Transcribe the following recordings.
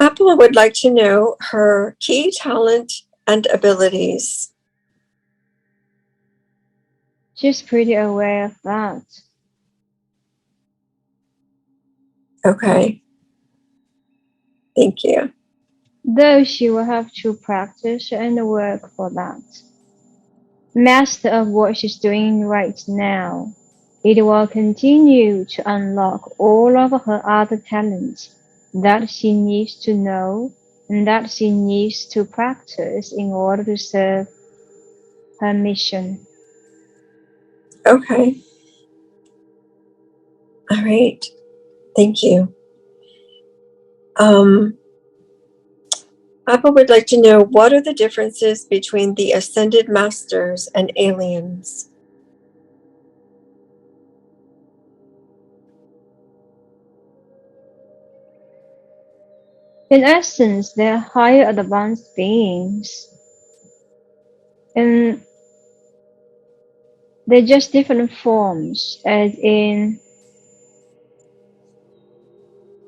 Apple would like to know her key talent and abilities. She's pretty aware of that. Okay. Thank you. Though she will have to practice and work for that. Master of what she's doing right now. It will continue to unlock all of her other talents that she needs to know and that she needs to practice in order to serve her mission. Okay. All right. Thank you. Papa would like to know, what are the differences between the ascended masters and aliens? In essence, they're higher advanced beings. And they're just different forms, as in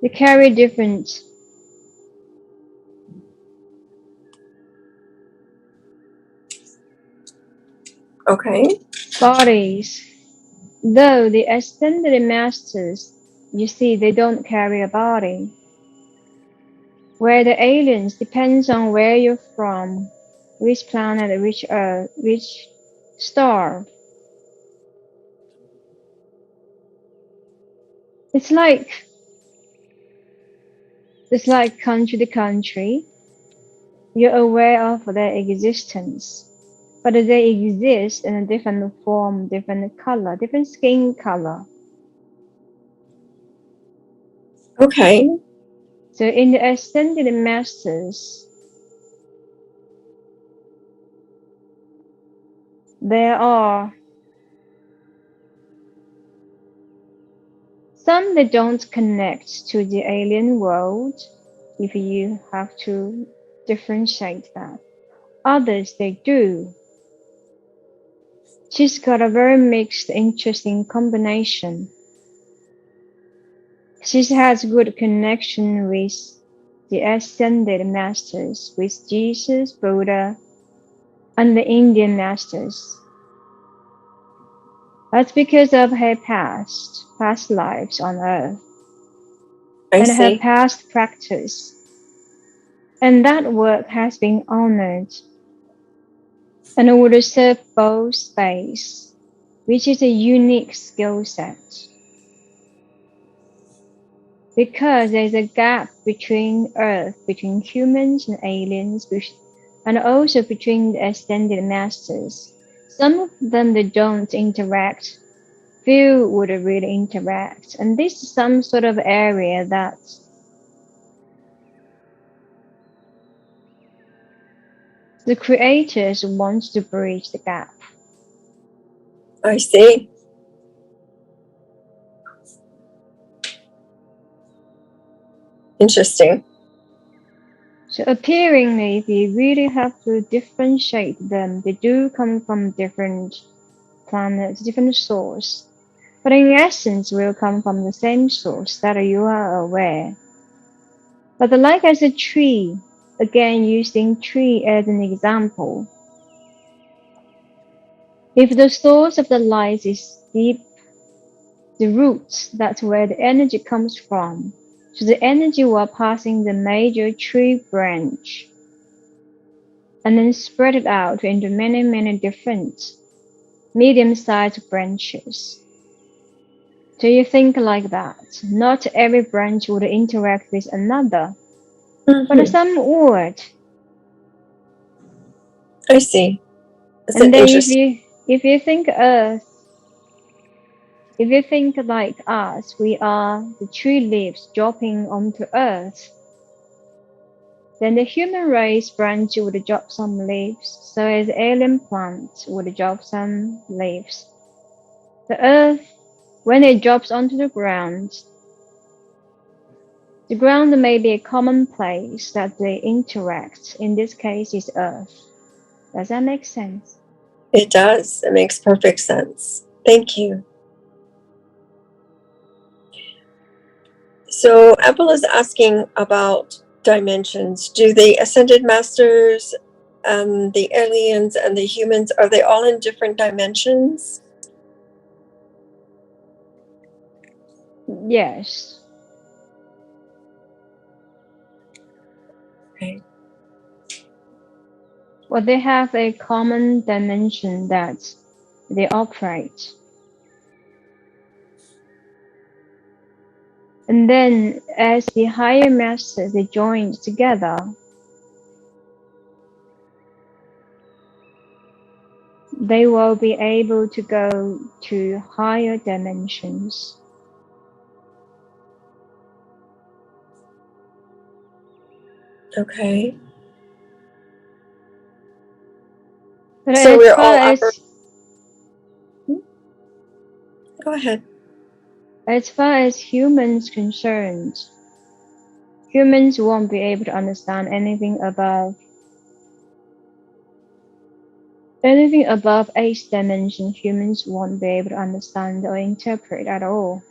they carry different Okay. bodies. Though the ascended masters, you see, they don't carry a body. Where the aliens depends on where you're from, which planet, which earth, which star. It's like country to country. You're aware of their existence, but they exist in a different form, different color, different skin color. Okay. So in the ascended masters, there are some that don't connect to the alien world, if you have to differentiate that. Others, they do. She's got a very mixed, interesting combination. She has good connection with the ascended masters, with Jesus, Buddha, and the Indian masters. That's because of her past lives on earth. And her past practice. And that work has been honored and would serve both space, which is a unique skill set. Because there's a gap between Earth, between humans and aliens, and also between the ascended masters. Some of them that don't interact, few would really interact. And this is some sort of area that the creators want to bridge the gap. I see. Interesting. So appearingly, if you really have to differentiate them, they do come from different planets, different source. But in essence, will come from the same source that you are aware. But like as a tree, again using tree as an example, if the source of the light is deep, the roots, that's where the energy comes from. So the energy will passing the major tree branch and then spread it out into many, many different medium-sized branches. So you think like that. Not every branch would interact with another, but some would. I see. That's and then if you think Earth, if you think like us, we are the tree leaves dropping onto Earth, then the human race branch would drop some leaves, so as alien plants would drop some leaves. The Earth, when it drops onto the ground may be a common place that they interact. In this case, is Earth. Does that make sense? It does. It makes perfect sense. Thank you. So Apple is asking about dimensions, do the ascended masters, the aliens, and the humans, are they all in different dimensions? Yes. Okay. Well, they have a common dimension that they operate. And then as the higher masters, they join together, they will be able to go to higher dimensions. Okay. But So as we're far all as Go ahead. as far as humans concerned, humans won't be able to understand anything above eighth dimension. Humans won't be able to understand or interpret at all.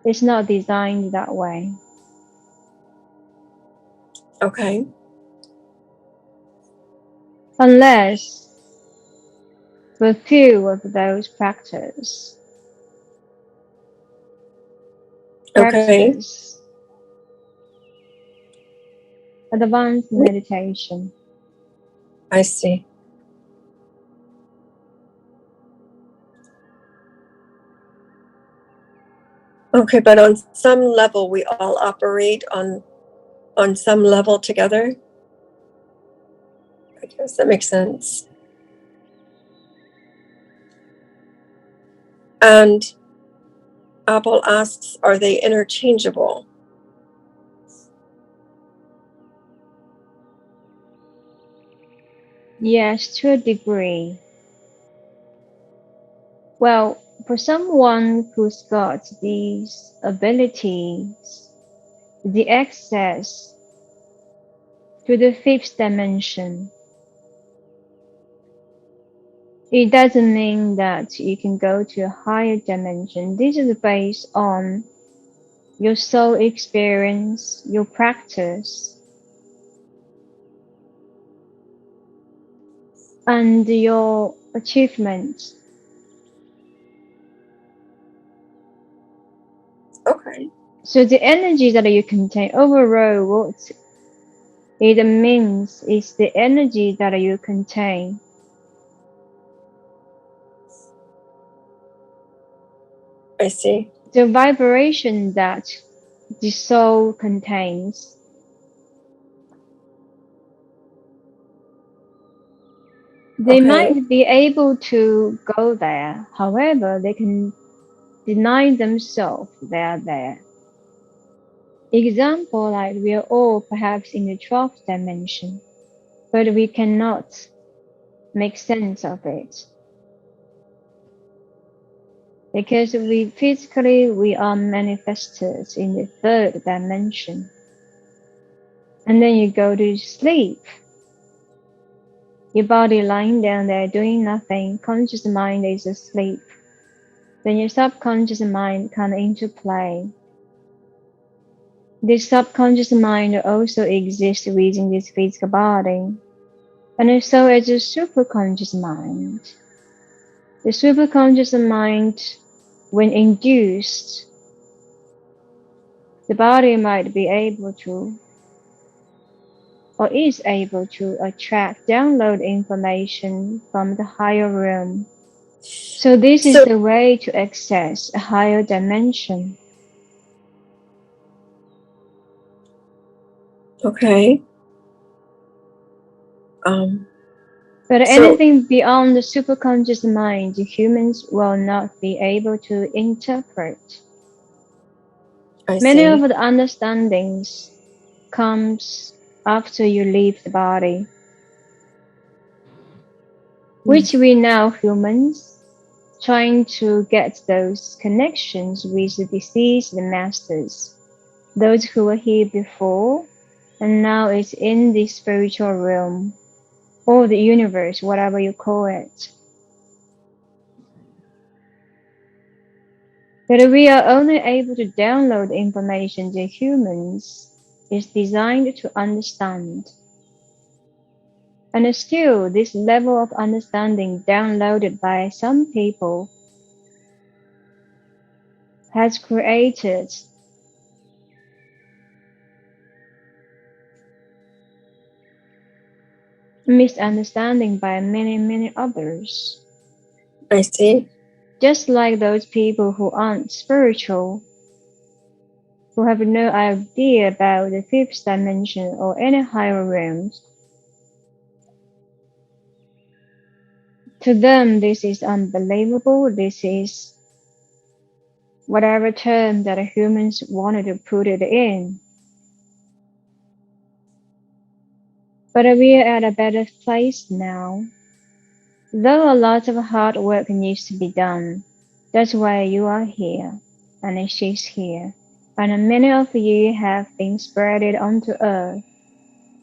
It's not designed that way. Okay. Unless with few of those practice Okay. advanced meditation. I see. Okay, but on some level, we all operate on some level together. I guess that makes sense. And Apple asks, are they interchangeable? Yes, to a degree. Well, for someone who's got these abilities, the access to the fifth dimension, it doesn't mean that you can go to a higher dimension. This is based on your soul experience, your practice, and your achievements. Okay. So the energy that you contain overall, what it means is the energy that you contain. I see. The vibration that the soul contains. They Okay. might be able to go there, however, they can deny themselves they are there. Example, like we are all perhaps in the 12th dimension, but we cannot make sense of it. Because we are manifested in the 3rd dimension. And then you go to sleep. Your body lying down there doing nothing, conscious mind is asleep. Then your subconscious mind comes into play. This subconscious mind also exists within this physical body. And so as a superconscious mind. The superconscious mind, when induced, the body might be able to or is able to attract, download information from the higher realm. So this is the way to access a higher dimension. Okay. But anything beyond the superconscious mind, humans will not be able to interpret. Many of the understandings comes after you leave the body, which we now humans trying to get those connections with the deceased masters, those who were here before and now is in the spiritual realm or the universe, whatever you call it. But we are only able to download information to humans is designed to understand. And still, this level of understanding downloaded by some people has created misunderstanding by many others. I see. Just like those people who aren't spiritual, who have no idea about the fifth dimension or any higher realms. To them, this is unbelievable. This is whatever term that humans wanted to put it in. But we are at a better place now. Though a lot of hard work needs to be done, that's why you are here, and she's here. And many of you have been spreaded onto Earth,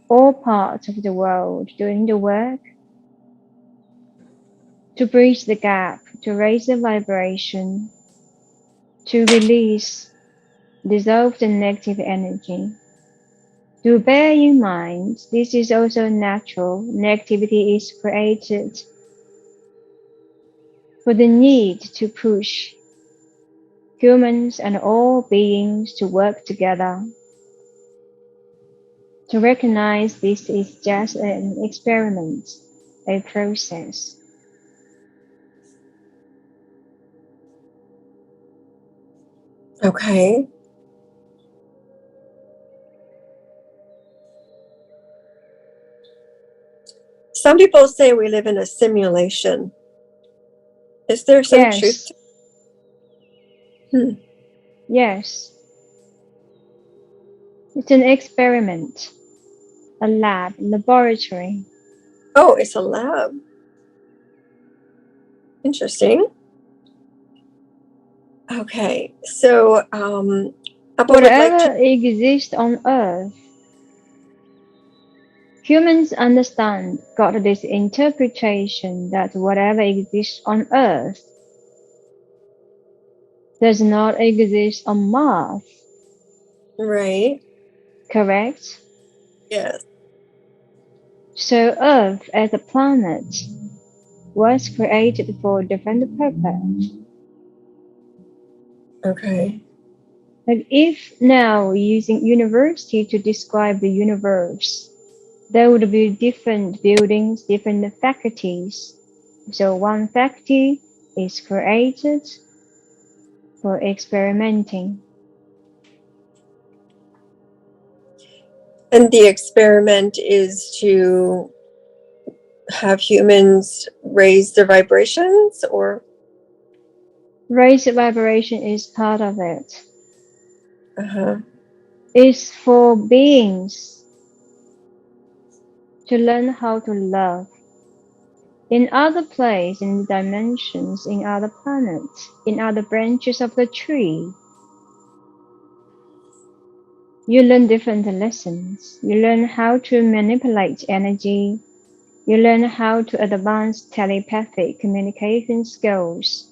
all parts of the world, doing the work to bridge the gap, to raise the vibration, to release, dissolve the negative energy. To bear in mind, this is also natural. Negativity is created for the need to push humans and all beings to work together. To recognize this is just an experiment, a process. Okay. Some people say we live in a simulation. Is there some truth to Yes. Yes. It's an experiment, a lab, laboratory. Oh, it's a lab. Interesting. Okay, so Appa would like to. Whatever exists on Earth, humans understand, got this interpretation that whatever exists on Earth does not exist on Mars. Right. Correct? Yes. So Earth as a planet was created for a different purpose. Okay. But if now using university to describe the universe, there would be different buildings, different faculties. So one faculty is created for experimenting. And the experiment is to have humans raise their vibrations, or? Raised vibration is part of it. Uh-huh. It's for beings to learn how to love. In other places, in dimensions, in other planets, in other branches of the tree, you learn different lessons. You learn how to manipulate energy. You learn how to advance telepathic communication skills.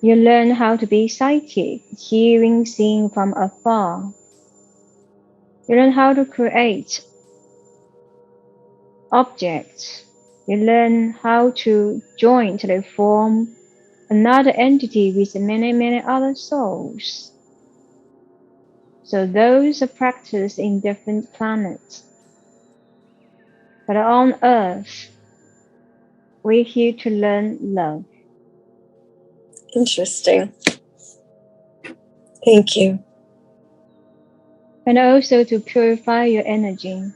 You learn how to be psychic, hearing, seeing from afar. You learn how to create objects. You learn how to jointly form another entity with many other souls. So those are practiced in different planets. But on Earth, we're here to learn love. Interesting. Thank you. And also to purify your energy.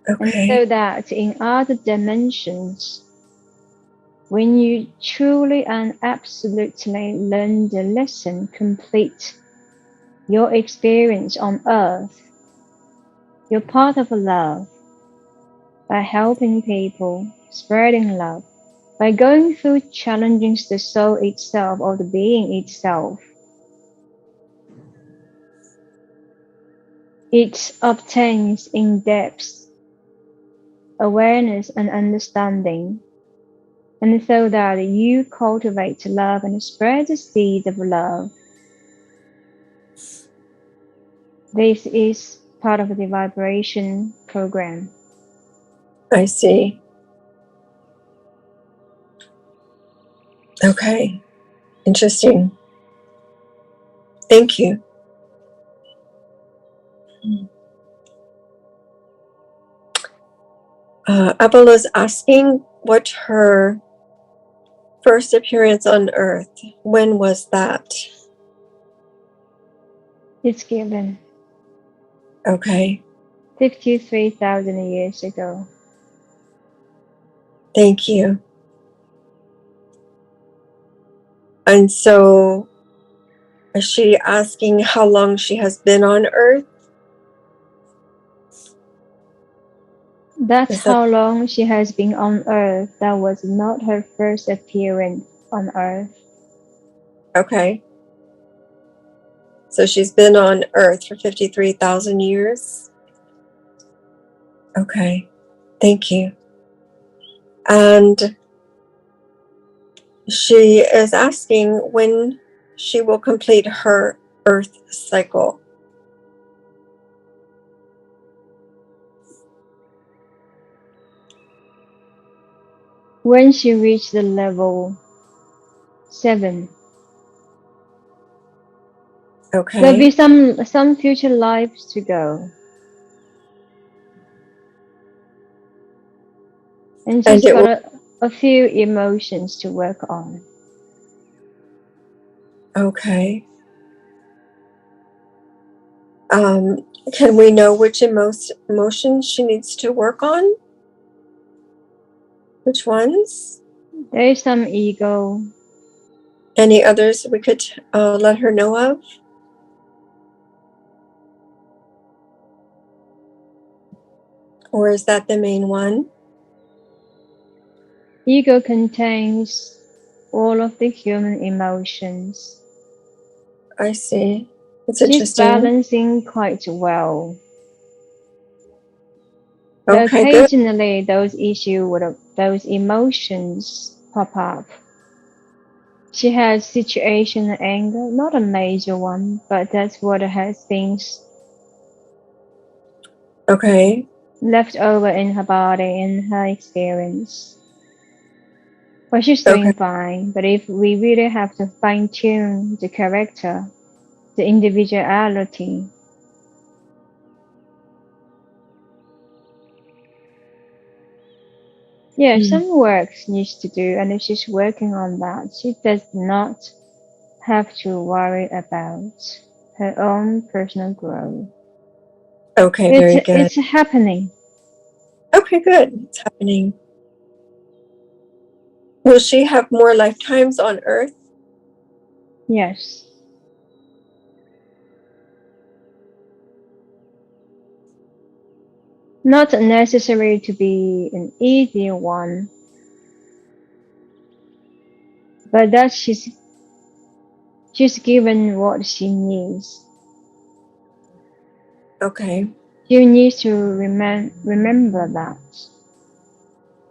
Okay. And so that in other dimensions, when you truly and absolutely learn the lesson, complete your experience on Earth, you're part of love by helping people, spreading love, by going through challenging the soul itself or the being itself. It obtains in-depth awareness and understanding, and so that you cultivate love and spread the seeds of love. This is part of the vibration program. I see. Okay. Interesting. Thank you. Abel is asking what her first appearance on Earth, when was that? It's given Okay. 53,000 years ago. Thank you. And so, is she asking how long she has been on Earth? That's how long she has been on Earth. That was not her first appearance on Earth. Okay. So she's been on Earth for 53,000 years? Okay. Thank you. And she is asking when she will complete her Earth cycle. When she reached the level 7. Okay. There'll be some future lives to go. And she's got a few emotions to work on. Okay. Can we know which emotions she needs to work on? Which ones? There's some ego. Any others we could let her know of? Or is that the main one? Ego contains all of the human emotions. I see. It's She's interesting. balancing quite well. Okay, occasionally those emotions pop up. She has situation anger, not a major one, but that's what has been left over in her body, in her experience. But she's doing fine. But if we really have to fine-tune the character, the individuality, some work needs to do, and if she's working on that, she does not have to worry about her own personal growth. Okay, very good. It's happening. Okay, good. It's happening. Will she have more lifetimes on Earth? Yes. Not necessary to be an easy one, but that she's given what she needs. Okay. You need to remember that.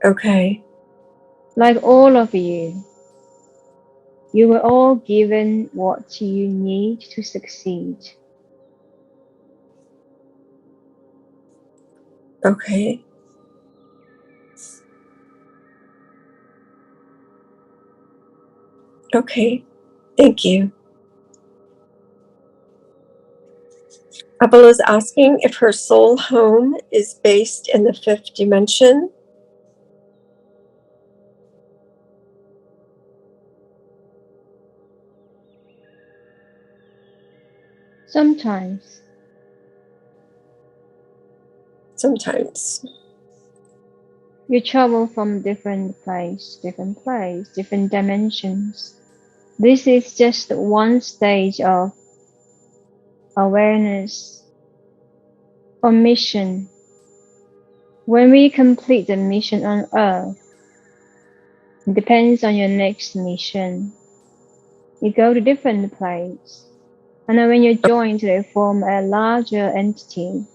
Okay. Like all of you, you were all given what you need to succeed. Okay. Okay. Thank you. Abel is asking if her soul home is based in the 5th dimension. Sometimes. Sometimes. You travel from different dimensions. This is just one stage of awareness or mission. When we complete the mission on Earth, it depends on your next mission. You go to different place. And then when you join to form a larger entity,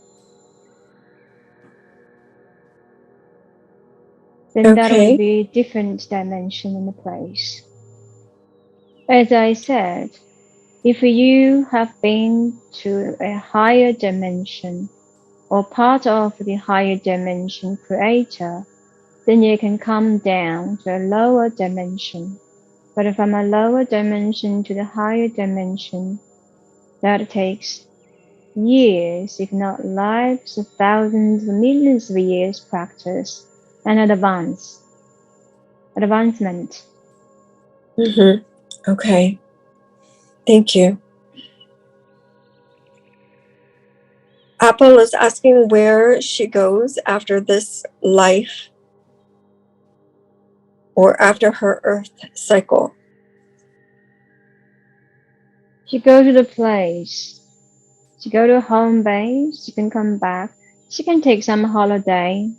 then that will be different dimension in the place. As I said, If you have been to a higher dimension or part of the higher dimension creator, then you can come down to a lower dimension. But from a lower dimension to the higher dimension, that takes years, if not lives, of thousands, millions of years practice and advancement. Okay. Thank you. Apple is asking where she goes after this life or after her Earth cycle. She go to the place. She go to home base. She can come back. She can take some holiday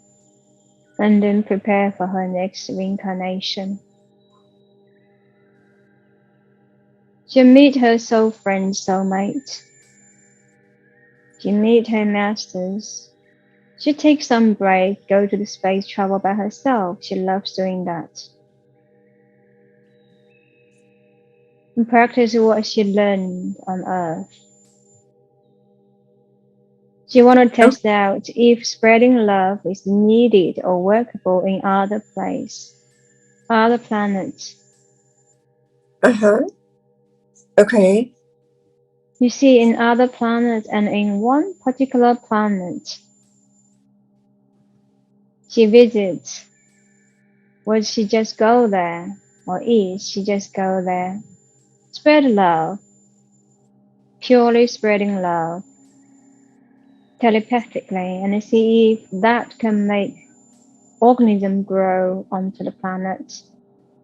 and then prepare for her next reincarnation. She'll meet her soul friend, soulmate. She meet her masters. She takes some break, go to the space travel by herself. She loves doing that. And practice what she learned on Earth. She want to test out if spreading love is needed or workable in other places, other planets. Okay. You see, in other planets and in one particular planet, she visits. Would she just go there? Or is she just go there? Spread love. Purely spreading love. Telepathically, and see if that can make organism grow onto the planet.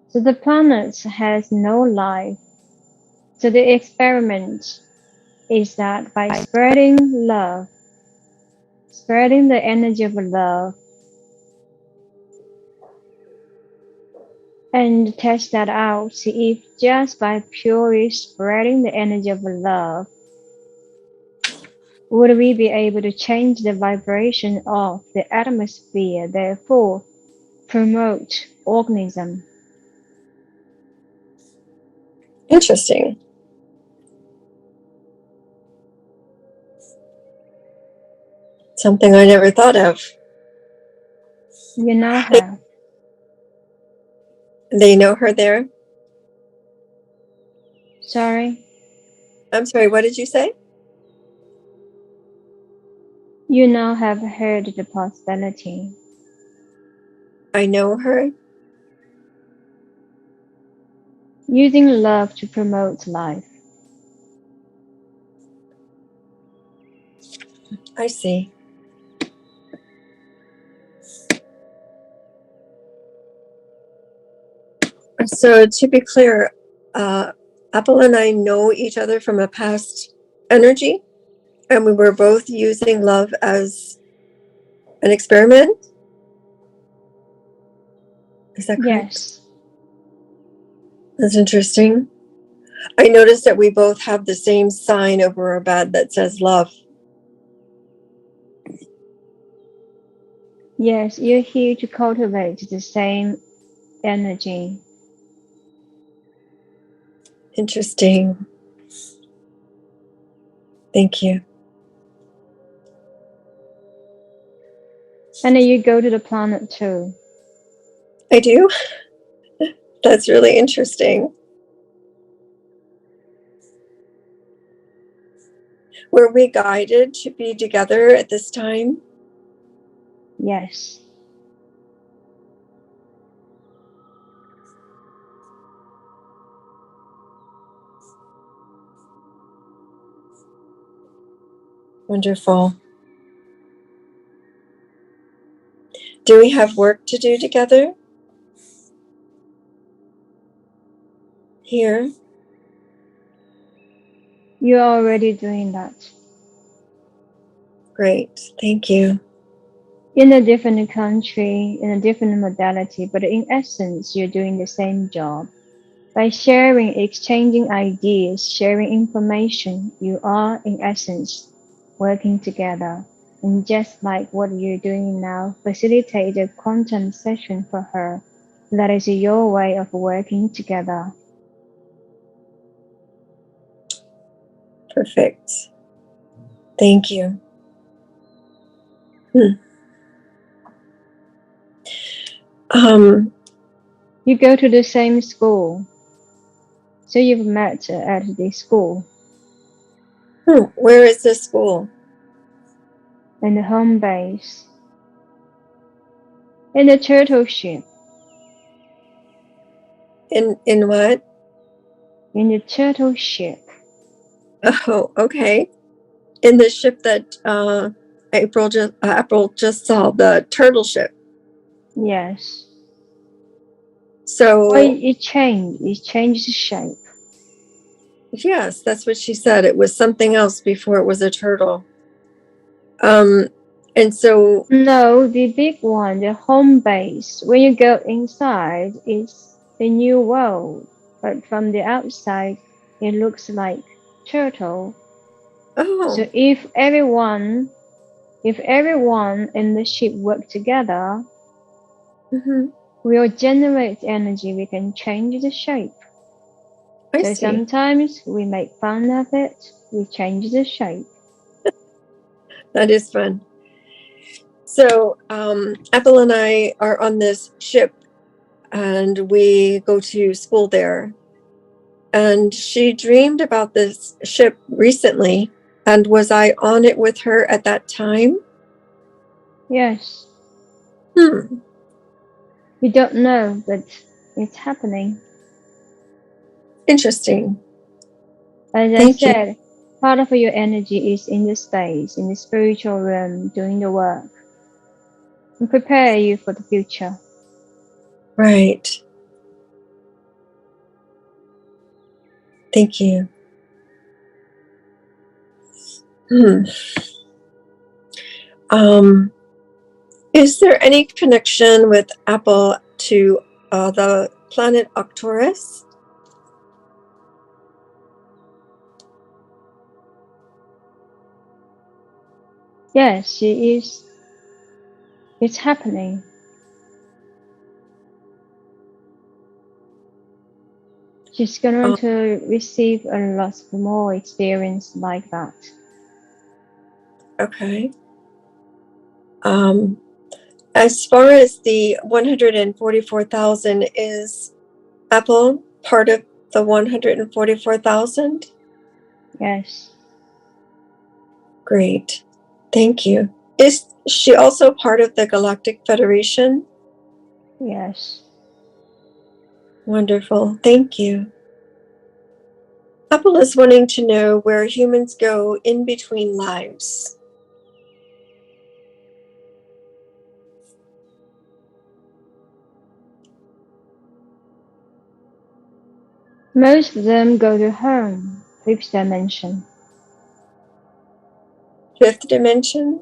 So the planet has no life. So the experiment is that by spreading love, spreading the energy of love, and test that out, see if just by purely spreading the energy of love, would we be able to change the vibration of the atmosphere, therefore promote organism. Interesting. Something I never thought of. You know her. They know her there? Sorry? I'm sorry, what did you say? You now have heard the possibility. I know her? Using love to promote life. I see. So to be clear, Apple and I know each other from a past energy, and we were both using love as an experiment. Is that correct? Yes. That's interesting. I noticed that we both have the same sign over our bed that says love. Yes, you're here to cultivate the same energy. Interesting. Thank you. And then you go to the planet too. I do? That's really interesting. Were we guided to be together at this time? Yes. Wonderful. Do we have work to do together? Here? You're already doing that. Great. Thank you. In a different country, in a different modality, but in essence, you're doing the same job. By sharing, exchanging ideas, sharing information, you are, in essence, working together. And just like what you're doing now, facilitate a quantum session for her. That is your way of working together. Perfect. Thank you. You go to the same school, so you've met at the school. Where is this school? In the home base. In the turtle ship. In what? In the turtle ship. Oh, okay. In the ship that April just saw, the turtle ship. Yes. So Well, it changed shape. yes, that's what she said. It was something else before it was a turtle. And so No, the big one, the home base. When you go inside, it's a new world, but from the outside, it looks like turtle. So if everyone in the ship work together, we'll generate energy. We can change the shape. I So see. sometimes we make fun of it. We change the shape. That is fun. So Apple and I are on this ship, and we go to school there. And she dreamed about this ship recently. And was I on it with her at that time? Yes. We don't know, but it's happening. Interesting. As I said, part of your energy is in the space, in the spiritual realm, doing the work. And prepare you for the future. Right. Thank you. Is there any connection with Apple to the planet Arcturus? Yes, she is. It's happening. She's going to receive a lot more experience like that. Okay. As far as the 144,000, is Apple part of the 144,000? Yes. Great. Thank you. Is she also part of the Galactic Federation? Yes. Wonderful. Thank you. Apple is wanting to know where humans go in between lives. Most of them go to home, fifth dimension. Fifth dimension?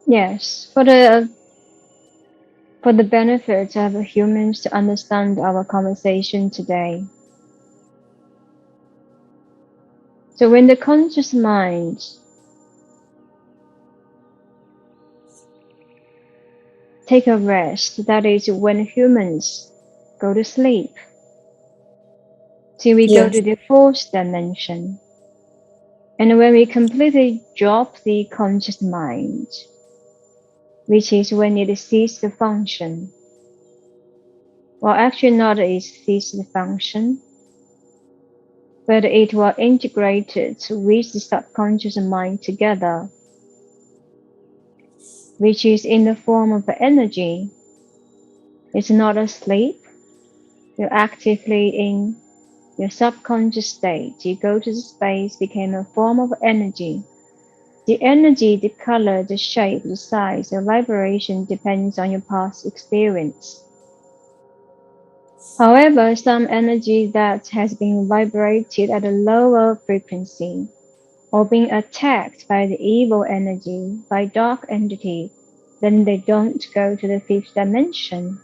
Yes, for the benefit of humans to understand our conversation today. So when the conscious mind take a rest, that is when humans go to sleep. So we go to the fourth dimension. And when we completely drop the conscious mind, which is when it ceases to function, well, actually not it ceases to function, but it will integrate it with the subconscious mind together, which is in the form of energy. It's not asleep. You're actively in your subconscious state. You go to the space, became a form of energy. The energy, the color, the shape, the size, the vibration depends on your past experience. However, some energy that has been vibrated at a lower frequency or being attacked by the evil energy, by dark entity, then they don't go to the fifth dimension.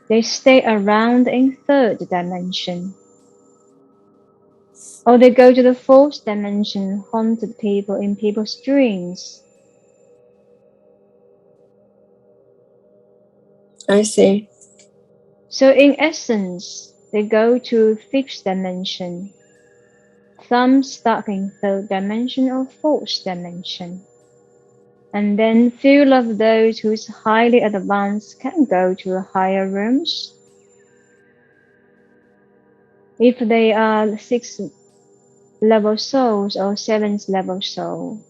They stay around in third dimension. Or they go to the fourth dimension, haunted people in people's dreams. I see. So in essence, they go to fifth dimension some stuck in third dimension or fourth dimension. And then few of those who's highly advanced can go to higher rooms. If they are 6th level souls or 7th level soul.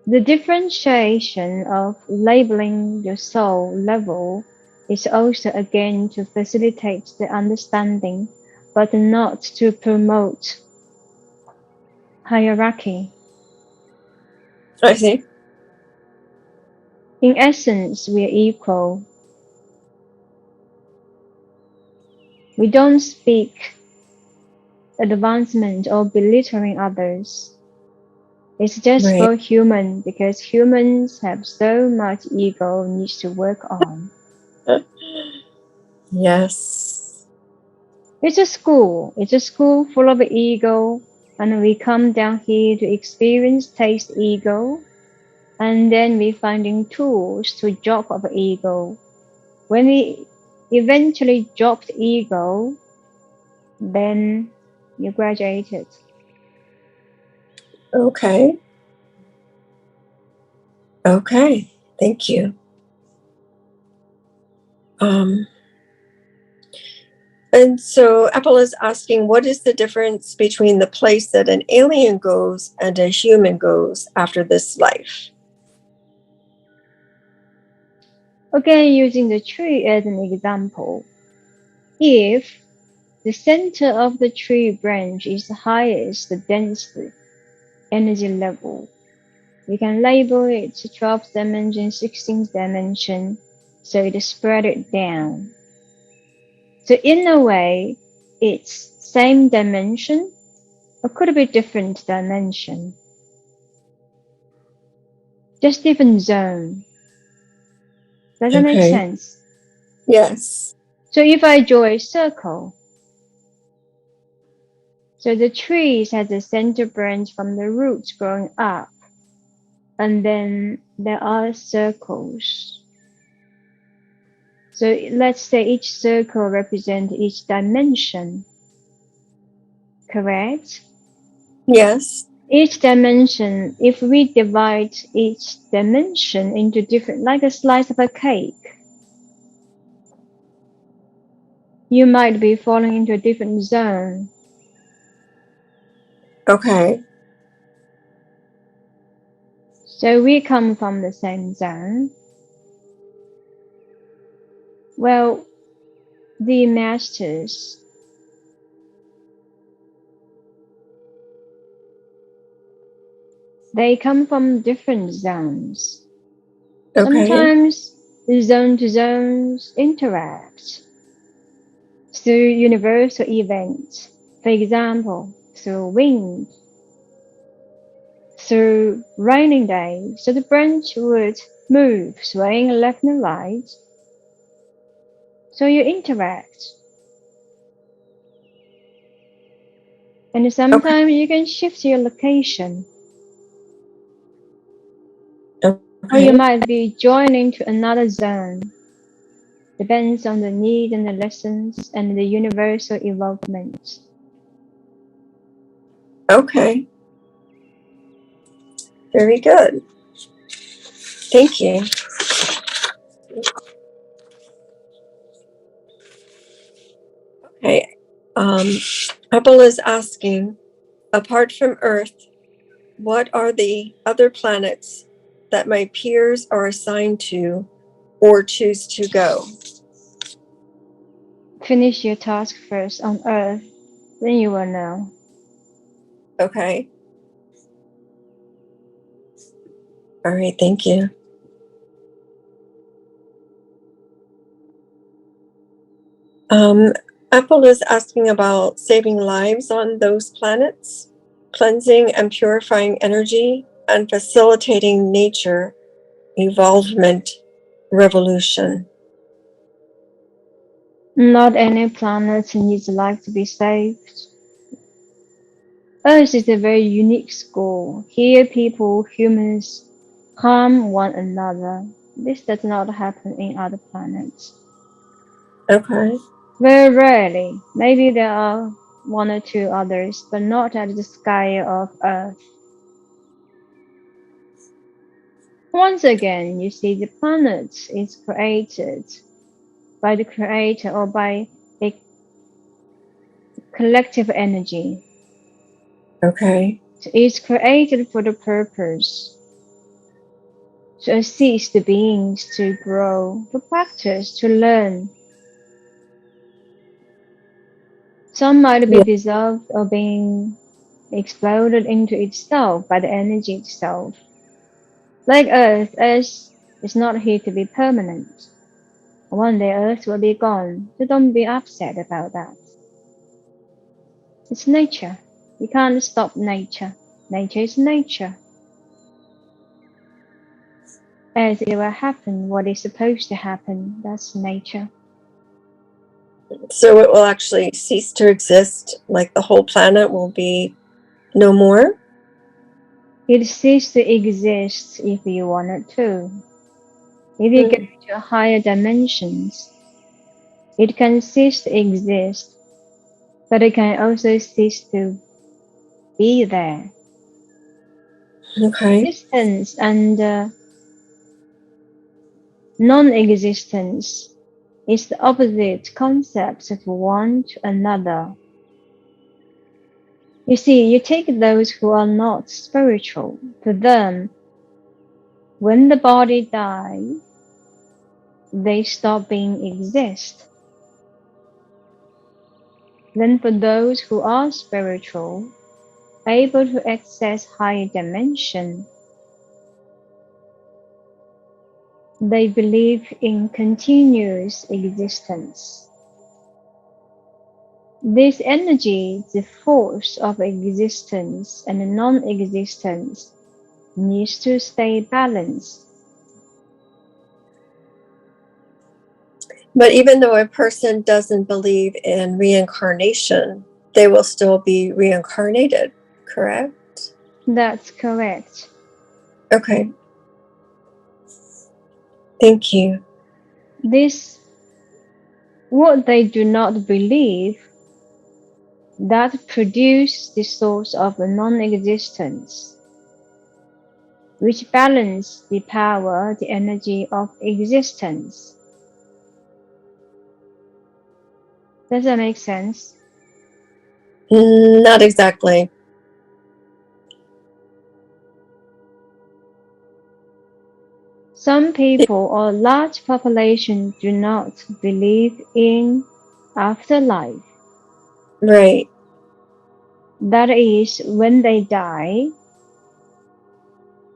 The differentiation of labeling your soul level is also again to facilitate the understanding, but not to promote hierarchy. I see. In essence, we are equal. We don't speak advancement or belittling others. It's just Right. for human because humans have so much ego needs to work on. Yes. It's a school. It's a school full of ego, and we come down here to experience taste ego, and then we finding tools to drop our ego. When we eventually dropped ego, then you graduated. Okay. Okay. Thank you. And so Apple is asking, what is the difference between the place that an alien goes and a human goes after this life? Again, using the tree as an example, if the center of the tree branch is the highest, the densest energy level, we can label it 12th dimension, 16th dimension, so it spread it down. So in a way, it's same dimension, or could be different dimension. Just different zone. Does that make sense? Yes. So if I draw a circle, so the trees has a center branch from the roots growing up, and then there are circles. So let's say each circle represents each dimension, correct? Yes. Each dimension, if we divide each dimension into different, like a slice of a cake, you might be falling into a different zone. Okay. So we come from the same zone. Well, the masters, they come from different zones. Okay. Sometimes zone to zones interact through universal events. For example, through wind, through raining day, so the branch would move, swaying left and right. So you interact. And sometimes you can shift your location. Or you might be joining to another zone. Depends on the need and the lessons and the universal evolvement. Okay. Very good. Thank you. Okay. Apple is asking, apart from Earth, what are the other planets that my peers are assigned to or choose to go? Finish your task first on Earth, then you will know. Okay. All right. Thank you. Apple is asking about saving lives on those planets, cleansing and purifying energy, and facilitating nature evolvement revolution. Not any planet needs life to be saved. Earth is a very unique school. Here people, humans, harm one another. This does not happen in other planets. Okay. Very rarely. Maybe there are one or two others, but not at the scale of Earth. Once again, you see the planet is created by the creator or by a collective energy. Okay. So it's created for the purpose to assist the beings to grow, to practice, to learn. Some might be dissolved or being exploded into itself by the energy itself. Like Earth is not here to be permanent. One day Earth will be gone, so don't be upset about that. It's nature. You can't stop nature. Nature is nature. As it will happen, what is supposed to happen, that's nature. So it will actually cease to exist, like the whole planet will be no more? It ceases to exist if you want it to. If you get to higher dimensions, it can cease to exist, but it can also cease to be there. Okay. Existence and non-existence is the opposite concepts of one to another. You see, you take those who are not spiritual. To them, when the body dies, they stop being exist. Then for those who are spiritual, able to access higher dimension, they believe in continuous existence. This energy, the force of existence and non-existence, needs to stay balanced. But even though a person doesn't believe in reincarnation, they will still be reincarnated, correct? That's correct. Okay. Thank you. What they do not believe, that produce the source of non-existence, which balance the power, the energy of existence. Does that make sense? Not exactly. Some people or large population do not believe in afterlife. Right. That is, when they die,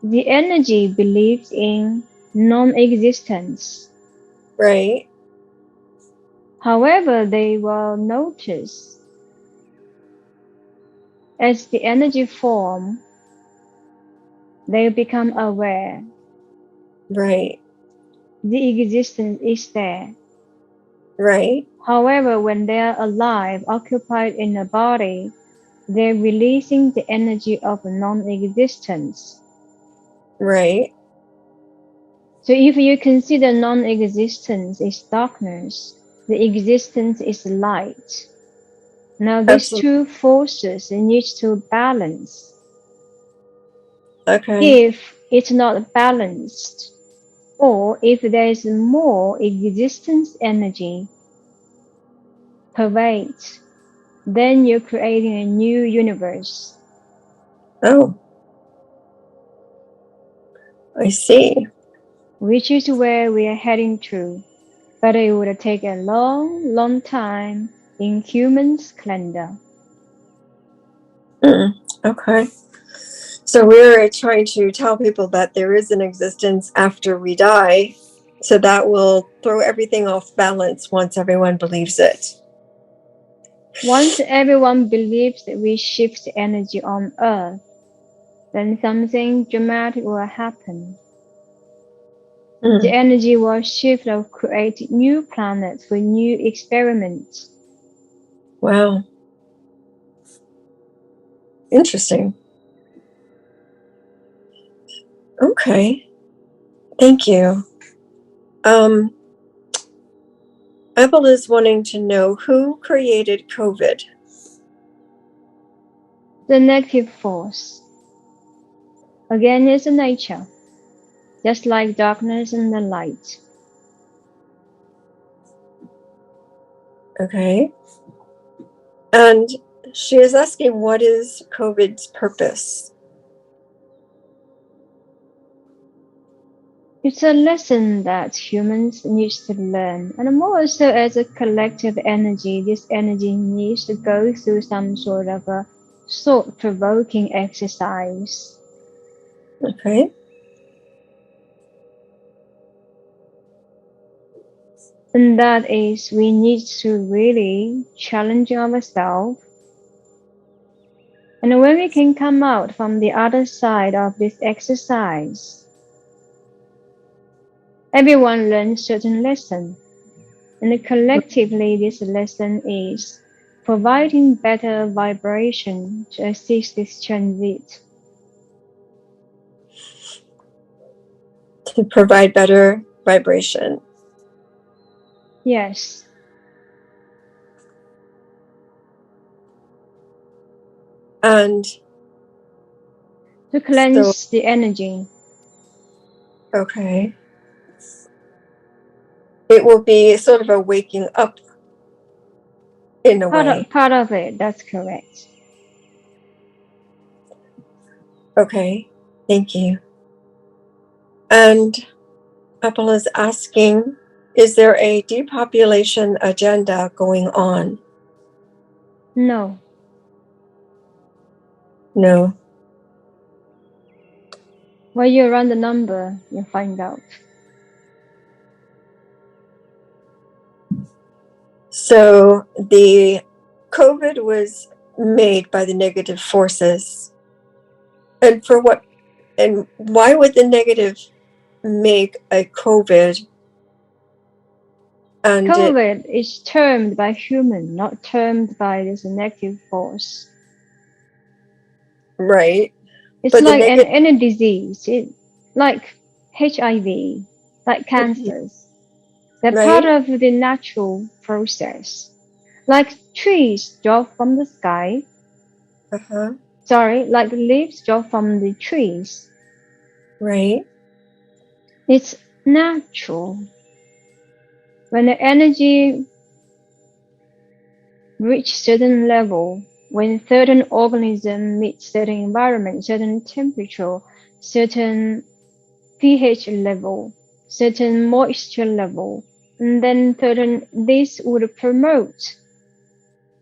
the energy believes in non-existence. Right. However, they will notice as the energy form, they become aware. Right. The existence is there. Right. However, when they are alive, occupied in a body, they're releasing the energy of non-existence. Right. So if you consider non-existence is darkness, the existence is light. Now these Absolutely. two forces need to balance. Okay. If it's not balanced, or if there is more existence energy pervades, then you're creating a new universe. Oh, I see. Which is where we are heading to, but it would take a long, long time in humans' calendar. Okay. So we're trying to tell people that there is an existence after we die, so that will throw everything off balance once everyone believes it. Once everyone believes that we shift energy on Earth, then something dramatic will happen. The energy will shift or create new planets for new experiments. Wow. Interesting. Okay. Thank you. Apple is wanting to know who created COVID. The negative force, again, is a nature, just like darkness and the light. Okay. And she is asking, what is COVID's purpose? It's a lesson that humans need to learn, and more so as a collective energy, this energy needs to go through some sort of a thought-provoking exercise. Okay. And that is, we need to really challenge ourselves. And when we can come out from the other side of this exercise, everyone learns certain lesson. And collectively, this lesson is providing better vibration to assist this transit. To provide better vibration. Yes. And To cleanse the energy. Okay. It will be sort of a waking up in a way. Part of it, that's correct. Okay. Thank you. And Apple is asking, is there a depopulation agenda going on? No. No. When you run the number, you find out. So the COVID was made by the negative forces. And for what, and why would the negative make a COVID? And COVID is termed by human, not termed by this negative force. Right. It's but like any disease, like HIV, like cancers. They're Right. part of the natural process. Like trees drop from the sky. Uh-huh. Sorry, like leaves drop from the trees. Right. It's natural. When the energy reaches certain level, when certain organism meets certain environment, certain temperature, certain pH level, certain moisture level, and then this would promote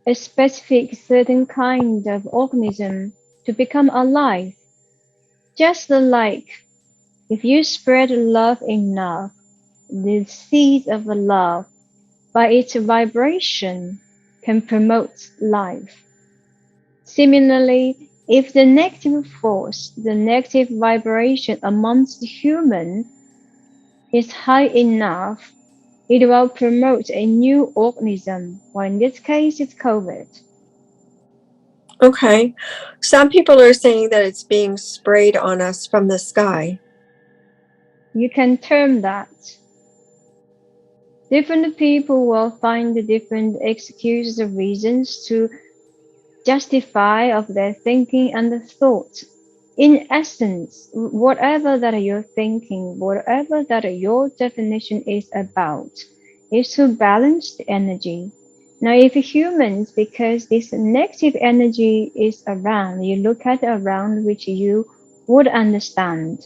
a specific certain kind of organism to become alive. Just like if you spread love enough, the seed of love by its vibration can promote life. Similarly, if the negative force, the negative vibration amongst the human is high enough, it will promote a new organism, or in this case, it's COVID. Okay. Some people are saying that it's being sprayed on us from the sky. You can term that. Different people will find different excuses or reasons to justify of their thinking and thought. In essence, whatever that you're thinking, whatever that your definition is about, is to balance the energy. Now, if humans, because this negative energy is around, you look at around which you would understand.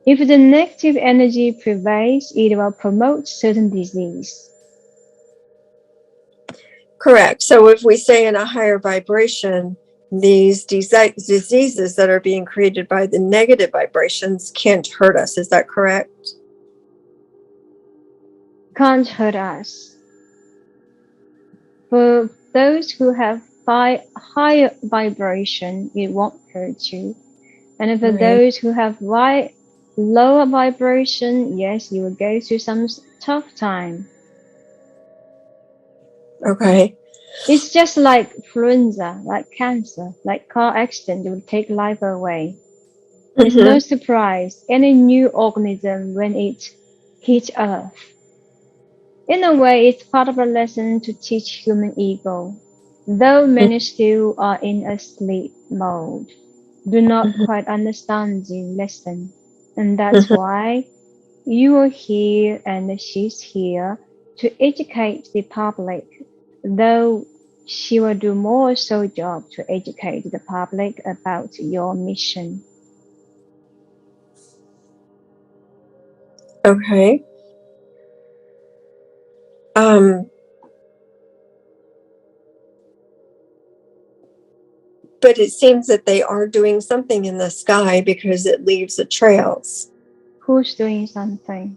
If the negative energy prevails, it will promote certain disease. Correct. So if we say in a higher vibration, these diseases that are being created by the negative vibrations can't hurt us. Is that correct? Can't hurt us. For those who have higher vibration, it won't hurt you. And for those who have lower vibration, yes, you will go through some tough time. Okay. It's just like influenza, like cancer, like car accident, it will take life away. It's no surprise, any new organism when it hits Earth. In a way, it's part of a lesson to teach human ego. though many still are in a sleep mode, do not Mhm. quite understand the lesson. And that's why you are here and she's here to educate the public, though she will do more so job to educate the public about your mission. Okay. But it seems that they are doing something in the sky because it leaves the trails. Who's doing something?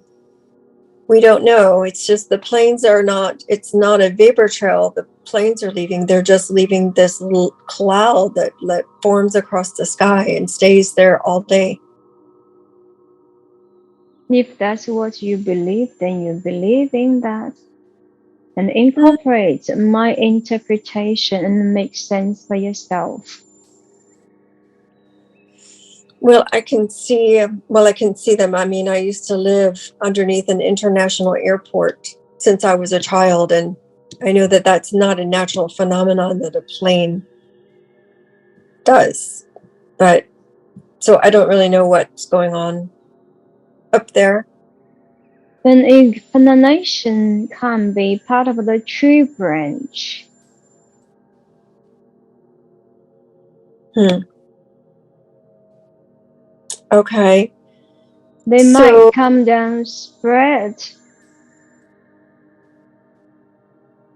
We don't know. It's just the planes are not, it's not a vapor trail. The planes are leaving. They're just leaving this little cloud that forms across the sky and stays there all day. If that's what you believe, then you believe in that. And incorporate my interpretation and make sense for yourself. Well, I can see them. I mean, I used to live underneath an international airport since I was a child, and I know that that's not a natural phenomenon that a plane does. But so I don't really know what's going on up there. Then incarnation can be part of the tree branch. Okay. They might come down spread.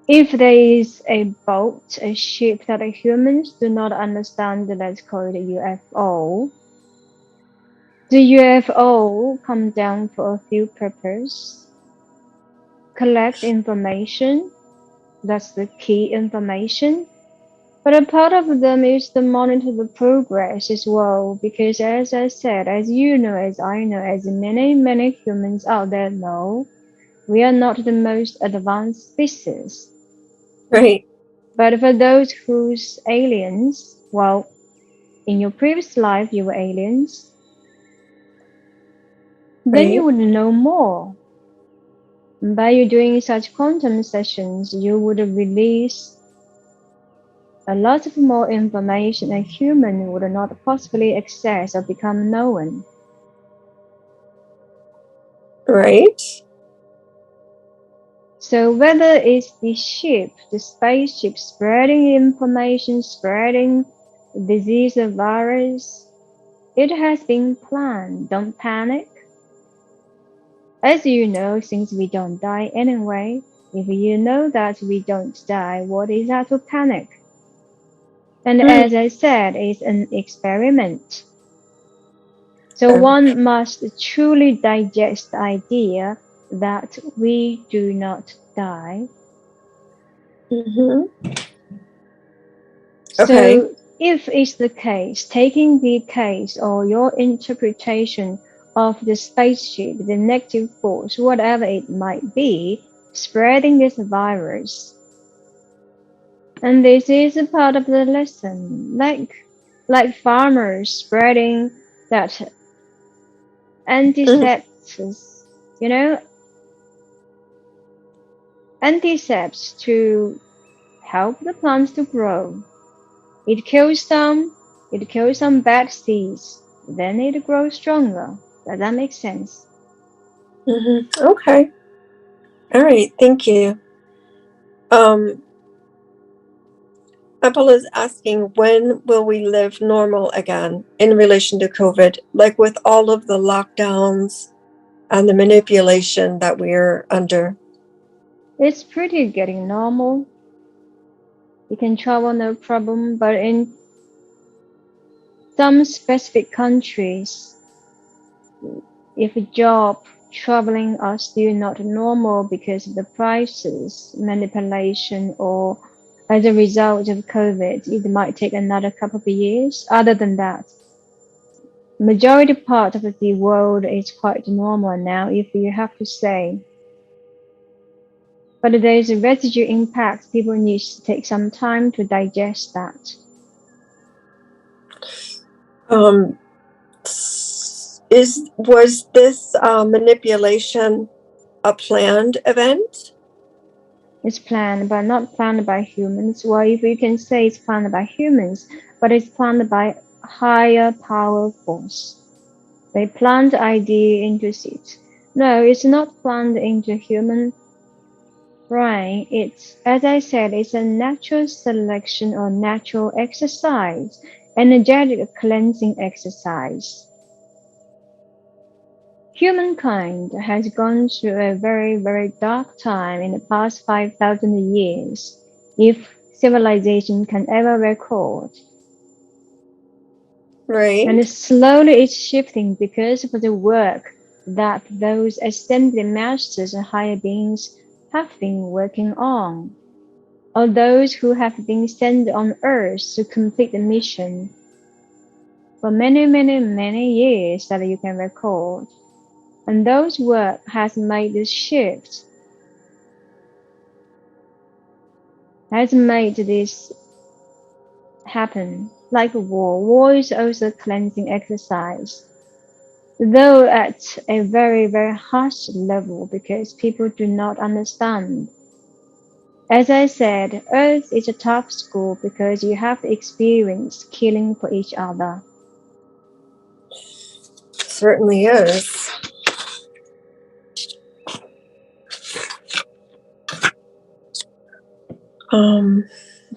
If there is a boat, a ship that humans do not understand, that's called a UFO. The UFO come down for a few purposes. Collect information, that's the key information. But a part of them is to monitor the progress as well, because as I said, as you know, as I know, as many humans out there know, we are not the most advanced species. Right. But for those who's aliens, well, in your previous life you were aliens, then you Right. would know more. By you doing such quantum sessions, you would release a lot of more information a human would not possibly access or become known. Right. So whether it's the ship, the spaceship spreading information, spreading disease or virus, it has been planned. Don't panic. As you know, since we don't die anyway, if you know that we don't die, what is that to panic? And as I said, it's an experiment. So one must truly digest the idea that we do not die. Okay. So if it's the case, taking the case or your interpretation of the spaceship, the negative force, whatever it might be, spreading this virus, and this is a part of the lesson, like farmers spreading that antisepsis, antisepsis to help the plants to grow. It kills some bad seeds, then it grows stronger. Does that make sense? Okay. All right. Thank you. Apple is asking, when will we live normal again in relation to COVID, like with all of the lockdowns and the manipulation that we're under? It's pretty getting normal. You can travel no problem, but in some specific countries, if a job traveling are still not normal because of the prices, manipulation, or as a result of COVID, it might take another couple of years. Other than that, majority part of the world is quite normal now, if you have to say. But there is a residue impact. People need to take some time to digest that. Was this manipulation a planned event? It's planned, but not planned by humans. Well, if you can say it's planned by humans, but it's planned by higher power force. They plant the idea into seeds. No, it's not planned into human brain. It's, as I said, it's a natural selection or natural exercise, energetic cleansing exercise. Humankind has gone through a very, very dark time in the past 5,000 years, if civilization can ever record. Right. And slowly it's shifting because of the work that those ascended masters and higher beings have been working on, or those who have been sent on earth to complete the mission for many, many, many years that you can record. And those work has made this shift, has made this happen. Like war. War is also a cleansing exercise, though at a very, very harsh level because people do not understand. As I said, Earth is a tough school because you have to experience killing for each other. Certainly is.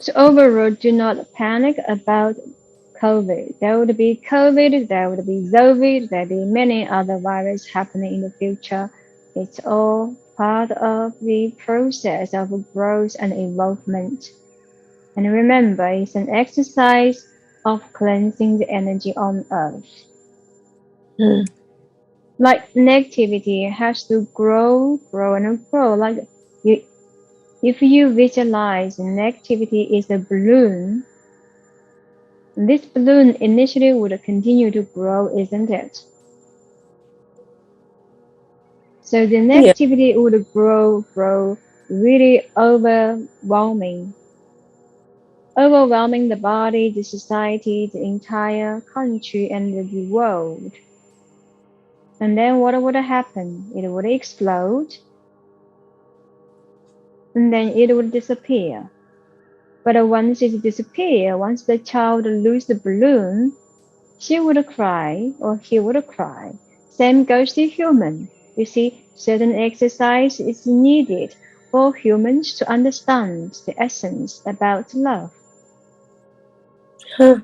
So overall, do not panic about COVID. There would be COVID, there would be Zovid, there will be many other viruses happening in the future. It's all part of the process of growth and evolvement. And remember, it's an exercise of cleansing the energy on Earth. Like negativity has to grow and grow. Like if you visualize negativity is a balloon, this balloon initially would continue to grow, isn't it? So the negativity would grow, really overwhelming the body, the society, the entire country, and the world. And then what would happen? It would explode, and then it would disappear. But once it disappears, once the child loses the balloon, she would cry or he would cry. Same goes to human. You see, certain exercise is needed for humans to understand the essence about love. Huh.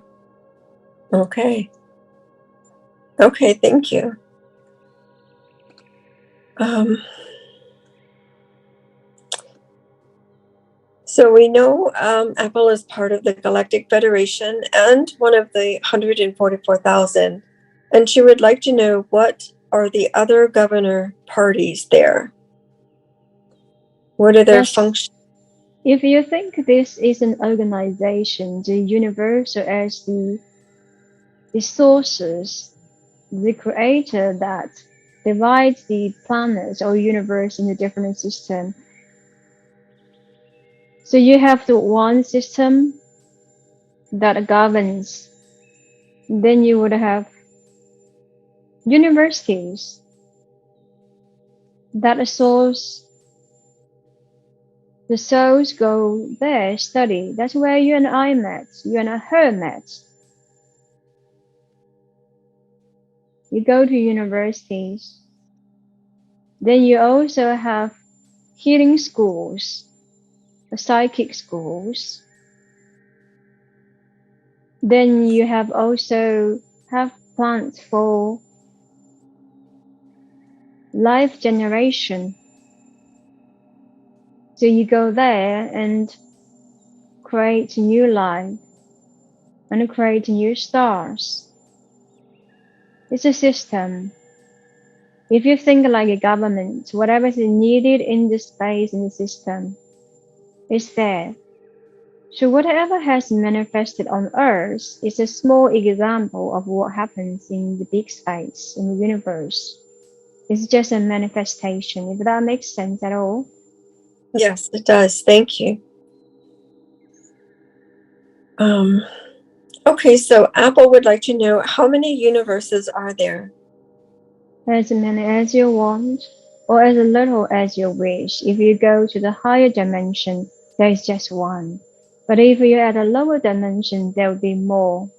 Okay. Okay, thank you. So we know Apple is part of the Galactic Federation and one of the 144,000. And she would like to know, what are the other governor parties there? What are their functions? If you think this is an organization, the universe as the sources, the creator that divides the planets or universe into different systems. So you have the one system that governs. Then you would have universities that source the souls go there, study. That's where you and I met. You and her met. You go to universities. Then you also have healing schools, psychic schools. Then you have also have plans for life generation. So you go there and create new life and create new stars. It's a system. If you think like a government, whatever is needed in the space in the system is there. So whatever has manifested on Earth is a small example of what happens in the big space, in the universe. It's just a manifestation, if that makes sense at all. Yes, it does. Thank you. Okay, so Apple would like to know, how many universes are there? As many as you want. or as little as you wish. If you go to the higher dimension, there is just one. But if you're at a lower dimension, there will be more.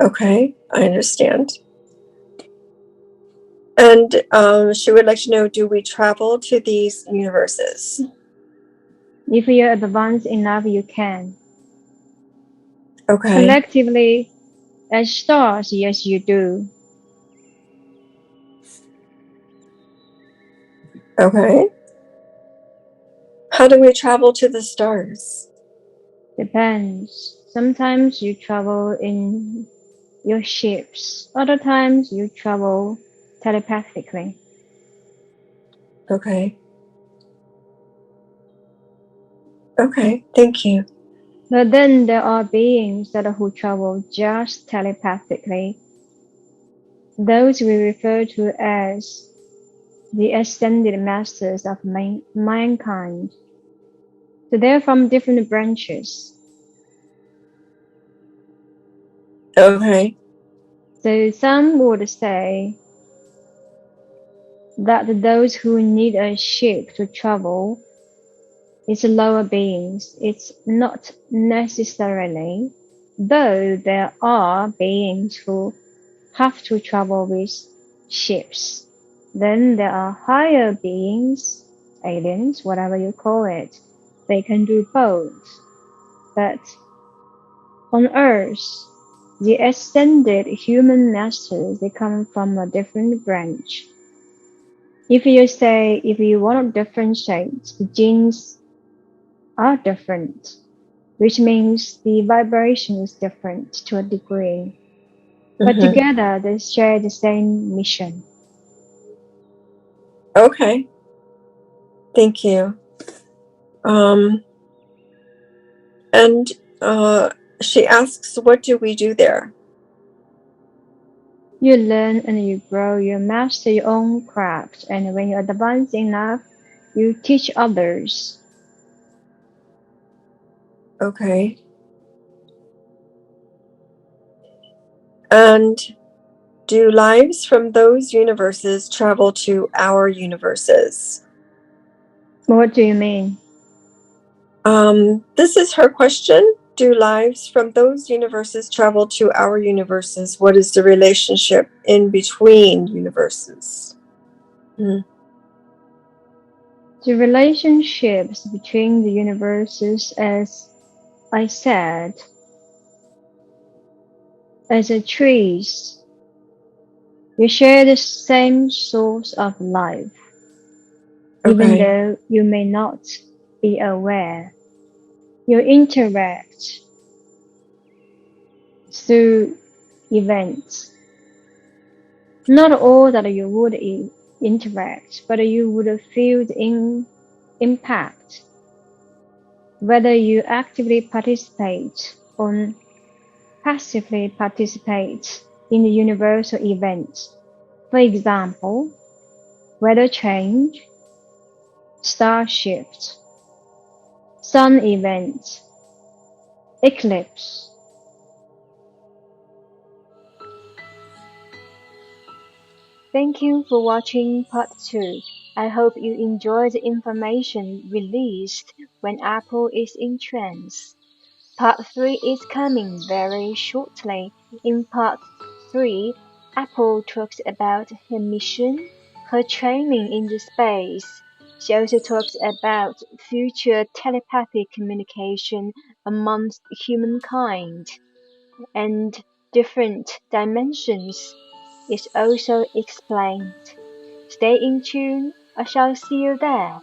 Okay, I understand. And she would like to know, do we travel to these universes? If you're advanced enough, you can. Okay. Collectively, as stars, yes, you do. Okay. How do we travel to the stars? Depends. Sometimes you travel in your ships. Other times you travel telepathically. Okay. Okay, thank you. But then there are beings who travel just telepathically. Those we refer to as the ascended masters of mankind. So they're from different branches. Okay. So some would say that those who need a ship to travel is lower beings. It's not necessarily, though there are beings who have to travel with ships. Then there are higher beings, aliens, whatever you call it. They can do both. But on Earth, the ascended human masters, they come from a different branch. If you want to differentiate, the genes are different, which means the vibration is different to a degree. But together, they share the same mission. Okay. Thank you. And she asks, what do we do there? You learn and you grow, you master your own craft, and when you advance enough, you teach others. Okay. And do lives from those universes travel to our universes? What do you mean? This is her question. Do lives from those universes travel to our universes? What is the relationship in between universes? The relationships between the universes, as I said, as a trees, you share the same source of life, even though you may not be aware. You interact through events. Not all that you would interact, but you would feel the impact, whether you actively participate or passively participate in the universal events. For example, weather change, star shift, sun events, eclipse. Thank you for watching part 2. I hope you enjoyed the information released when Apple is in trance. Part 3 is coming very shortly. In part 3, Apple talks about her mission, her training in the space. She also talks about future telepathic communication amongst humankind, and different dimensions is also explained. Stay in tune. I shall see you there.